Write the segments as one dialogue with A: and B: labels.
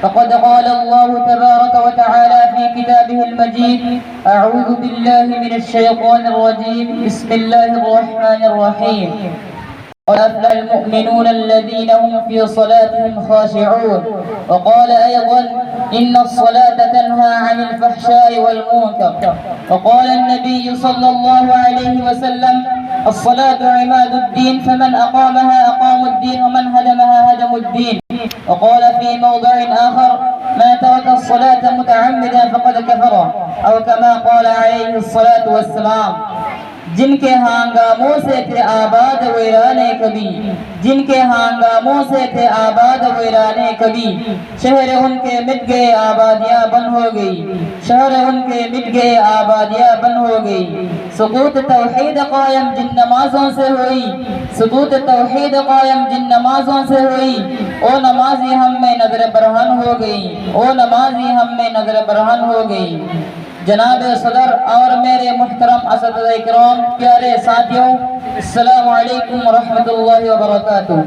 A: فقد قال الله تبارك وتعالى في كتابه المجيد: أعوذ بالله من الشيطان الرجيم، بسم الله الرحمن الرحيم. وأفلح المؤمنون الذين هم في صلاتهم خاشعون. وقال أيضا: إن الصلاة تنهى عن الفحشاء والمنكر. وقال النبي صلى الله عليه وسلم: الصلاة عماد الدين، فمن أقامها أقام الدين، ومن هدمها هدم الدين. وقال في موضع آخر: ما ترك الصلاة متعمدا فقد كفر، أو كما قال عليه الصلاة والسلام. جن کے ہنگاموں سے تھے آباد ویرانے کبھی، جن کے ہنگاموں سے تھے آباد ویرانے کبھی، شہر ان کے مٹ گئے آبادیاں بن ہو گئی، شہر ان کے مٹ گئے آبادیاں بن ہو گئی. سقوط توحید قائم جن نمازوں سے ہوئی، سقوط توحید قائم جن نمازوں سے ہوئی، او نمازی ہم میں نظر برہن ہو گئی، او نمازی ہم میں نظر برہن ہو گئی. جناب صدر اور میرے محترم اساتذہ اکرام، پیارے ساتھیوں، السلام علیکم ورحمۃ اللہ وبرکاتہ.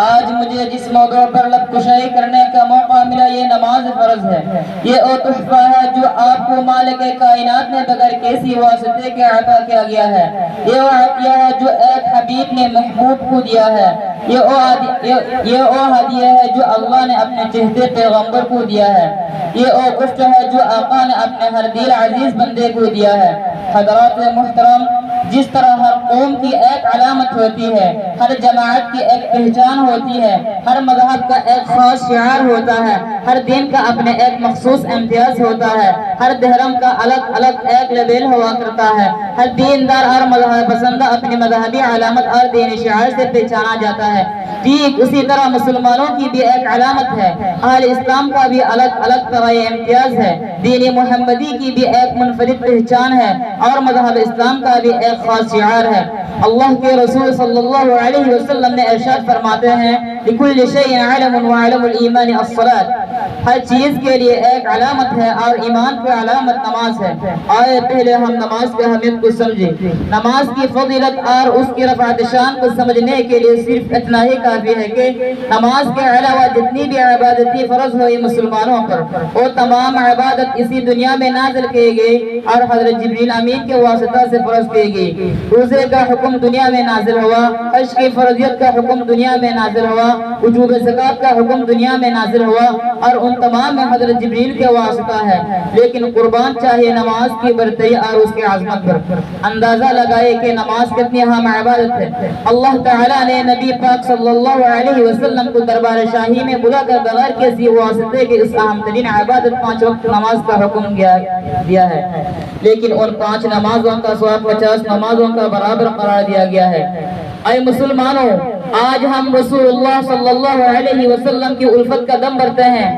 A: آج مجھے جس موضوع پر لب کشائی کرنے کا موقع ملا، یہ نماز فرض ہے. یہ وہ تحفہ ہے جو آپ کو مالک کائنات نے بغیر کسی واسطے کے عطا کیا گیا ہے. یہ وہ عطیہ ہے جو ایک حبیب نے محبوب کو دیا ہے. یہ وہ ہدیہ ہے جو اللہ نے اپنے چہتے پیغمبر کو دیا ہے. یہ وہ گفت ہے جو آقا نے اپنے ہر دل عزیز بندے کو دیا ہے. حضرات محترم، جس طرح ہر قوم کی ایک علامت ہوتی ہے، ہر جماعت کی ایک پہچان ہوتی ہے، ہر مذہب کا ایک خاص شعار ہوتا ہے، ہر دین کا اپنے ایک مخصوص امتیاز ہوتا ہے، ہر دھرم کا الگ الگ ایک لیبل ہوا کرتا ہے، ہر دیندار اور مذہب پسندہ اپنی مذہبی علامت اور دینی شعار سے پہچانا جاتا ہے. ٹھیک اسی طرح مسلمانوں کی بھی ایک علامت ہے. اہل اسلام کا بھی الگ الگ طرح امتیاز ہے. دین محمدی کی بھی ایک منفرد پہچان ہے اور مذہب اسلام کا بھی ایک خاص شعار ہے. اللہ کے رسول صلی اللہ علیہ وسلم نے ارشاد فرماتے ہیں: لِكُلِّ شَيْءٍ عَلَمٌ وَعَلَمُ الْإِيمَانِ الصَّلَاةُ. ہر چیز کے لیے ایک علامت ہے اور ایمان کی علامت نماز ہے. آئے پہلے ہم نماز کی اہمیت کو سمجھیں. نماز کی فضیلت اور اس کی رفعت شان کو سمجھنے کے لیے صرف اتنا ہی کافی ہے کہ نماز کے علاوہ جتنی بھی عبادتی فرض ہوئی مسلمانوں پر، وہ تمام عبادت اسی دنیا میں نازل کی گئی اور حضرت جبریل امین کے واسطہ سے فرض کی گئی. روزے کا حکم دنیا میں نازل ہوا، حج کی فرضیت کا حکم دنیا میں نازل ہوا، وجوب زکات کا حکم دنیا میں نازل ہوا اور ان تمام میں حضرت جبریل کے واسطہ ہے. لیکن قربان چاہیے نماز کی برتری اور اس کی عظمت پر اندازہ لگائے کہ نماز کتنی اہم عبادت ہے. اللہ تعالیٰ نے نبی پاک صلی اللہ علیہ وسلم کو دربار شاہی میں بلا کر بغیر کسی واسطے کے اس اہم ترین عبادت 5 وقت نماز کا حکم دیا ہے. لیکن ان 5 نمازوں کا ثواب 50 نمازوں کا برابر قرار دیا گیا ہے. اے مسلمانوں، آج ہم رسول اللہ صلی اللہ علیہ وسلم کی الفت کا دم بھرتے ہیں،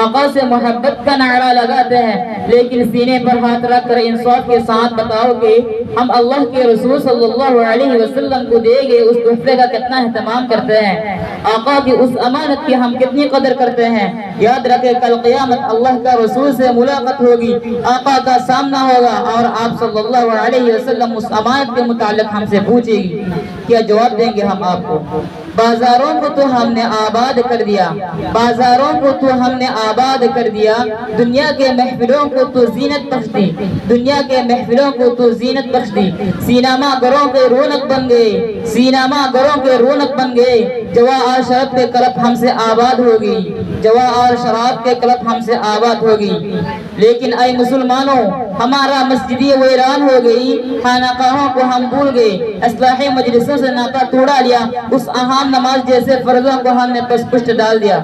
A: آقا سے محبت کا نعرہ لگاتے ہیں، لیکن سینے پر ہاتھ رکھ کر انصاف کے ساتھ بتاؤ کہ ہم اللہ کے رسول صلی اللہ علیہ وسلم کو دے گئے اس تحفے کا کتنا اہتمام کرتے ہیں، آقا کی اس امانت کی ہم کتنی قدر کرتے ہیں. یاد رکھے کل قیامت اللہ کا رسول سے ملاقات ہوگی، آقا کا سامنا ہوگا اور آپ صلی اللہ علیہ وسلم اس امانت کے متعلق ہم سے پوچھے گی. کیا جواب دیں گے ہم آپ کو؟ بازاروں کو تو ہم نے آباد کر دیا، بازاروں کو تو ہم نے آباد کر دیا، دنیا کے محفلوں کو تو زینت بخش دی، دنیا کے محفلوں کو تو زینت بخش دی. سینما گھروں کے رونق بن گئے، سینما گھروں کے رونق بن گئے. جوا اور شراب کے کلب ہم سے آباد ہو گئی، جوا اور شراب کے کلب ہم سے آباد ہو گئی. لیکن اے مسلمانوں، ہمارا مسجدی ویران ہو گئی، خانقاہوں کو ہم بھول گئے، اصلاحی مجلسوں سے ناطا توڑا لیا، اس اہم نماز جیسے فرضوں کو ہم نے پس پشت ڈال دیا.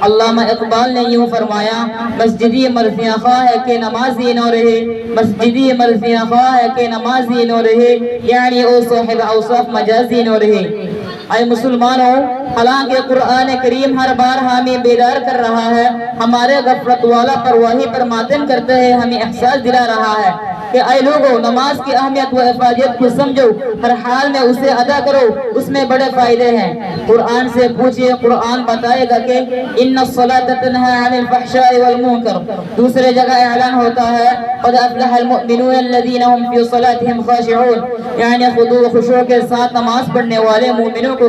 A: علامہ اقبال نے یوں فرمایا: مسجدی مرضیاں خواہ ہے کہ نمازی نہ رہے، مسجدی مرضیاں خواہ ہے کہ نمازی نہ رہے، یعنی او صاحب اوصاف مجازی نہ رہے. اے مسلمانوں، حالانکہ قرآن کریم ہر بار ہمیں بیدار کر رہا ہے، ہمارے غفلت والا پرواہی پر ماتم کرتے ہیں، ہمیں احساس دلا رہا ہے کہ اے لوگوں، نماز کی اہمیت و افادیت کو سمجھو، ہر حال میں اسے ادا کرو، اس میں بڑے فائدے ہیں. قرآن سے پوچھئے، قرآن بتائے گا کہ ان الصلاۃ تنہی عن الفحشاء والمنکر. دوسرے جگہ اعلان ہوتا ہے قد افلح المؤمنون الذین هم فی صلاتهم خاشعون، یعنی خضوع و خشوع کے ساتھ نماز پڑھنے والے مومنوں کو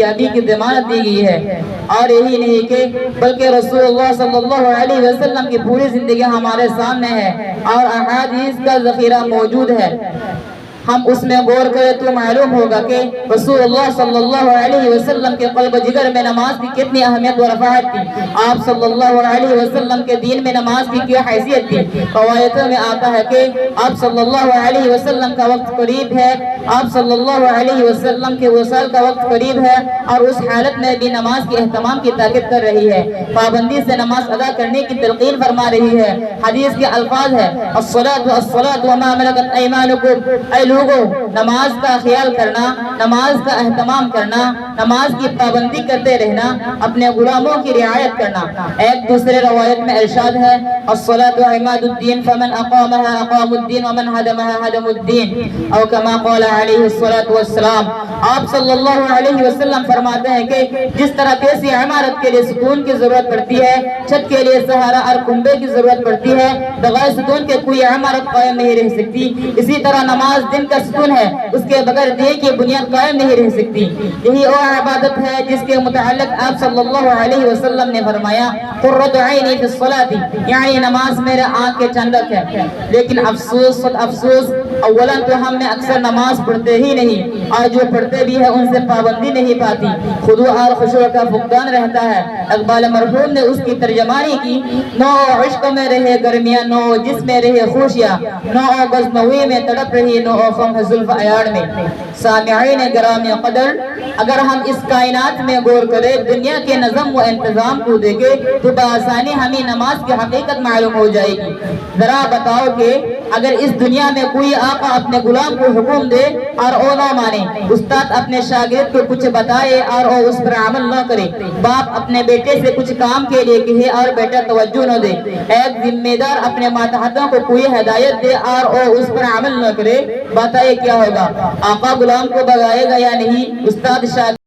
A: کامیابی کی ضمانت دی گئی ہے۔ اور یہی نہیں کہ بلکہ رسول اللہ صلی اللہ علیہ وسلم کی پوری زندگی ہمارے سامنے ہے اور احادیث کا ذخیرہ موجود ہے۔ ہم اس میں غور کریں تو معلوم ہوگا کہ رسول اللہ صلی اللہ علیہ وسلم کے قلب و جگر میں نماز کی کتنی اہمیت و رفعت تھی، آپ صلی اللہ علیہ وسلم کے دین میں نماز کی کیا حیثیت تھی۔ روایتوں میں آتا ہے کہ آپ صلی اللہ علیہ وسلم کا وقت قریب ہے، آپ صلی اللہ علیہ وسلم کے وصال کا وقت قریب ہے، اور اس حالت میں بھی نماز کے اہتمام کی تاکید کر رہی ہے، پابندی سے نماز ادا کرنے کی تلقین فرما رہی ہے۔ حدیث کے الفاظ ہے الصلاۃ وما ملکت ایمانکم، اے لوگوں نماز کا خیال کرنا، نماز کا اہتمام کرنا، نماز کی پابندی کرتے رہنا، اپنے غلاموں کی رعایت کرنا۔ ایک دوسرے روایت میں ارشاد ہے الصلاۃ عماد الدین فمن اقامها اقام الدین ومن هدمها هدم الدین، او کما قال علیہ الصلاۃ والسلام۔ آپ صلی اللہ علیہ وسلم فرماتے ہیں کہ جس طرح کسی عمارت کے لیے ستون کی ضرورت پڑتی ہے، چھت کے لیے سہارا اور کنبے کی ضرورت پڑتی ہے، بغیر ستون کے کوئی عمارت قائم نہیں رہ سکتی، اسی طرح نماز دن کا ستون ہے، اس کے بغیر دین کی بنیاد قائم نہیں رہ سکتی۔ یہی وہ عبادت ہے جس کے متعلق آپ صلی اللہ علیہ وسلم نے فرمایا قرۃ عینی فی الصلاۃ، یعنی نماز میرے آنکھ کے ٹھنڈک ہے۔ لیکن افسوس اولا تو ہم میں اکثر نماز پڑھتے ہی نہیں، اور جو پڑھتے بھی ہیں ان سے پابندی نہیں پاتی، خضوع اور خشوع کا فقدان رہتا ہے۔ اقبال مرحوم نے اس کی ترجمانی کی نو عشق میں رہے گرمیاں، نو جس میں رہے خوشیاں، نو غزنوی میں تڑپ رہی، نو فم زلف عیاڑ میں۔ سامعین گرامی قدر، اگر ہم اس کائنات میں غور کریں، دنیا کے نظم و انتظام کو دیکھیں تو بآسانی ہمیں نماز کی حقیقت معلوم ہو جائے گی۔ ذرا بتاؤ کہ اگر اس دنیا میں کوئی آقا اپنے غلام کو حکم دے اور وہ نہ مانے، استاد اپنے شاگرد کو کچھ بتائے اور وہ اس پر عمل نہ کرے، باپ اپنے بیٹے سے کچھ کام کے لیے کہے اور بیٹا توجہ نہ دے، ایک ذمہ دار اپنے ماتحتوں کو کوئی ہدایت دے اور وہ اس پر عمل نہ کرے، بتائے کیا ہوگا؟ آقا غلام کو بگائے گا یا نہیں؟ استاد شاگرد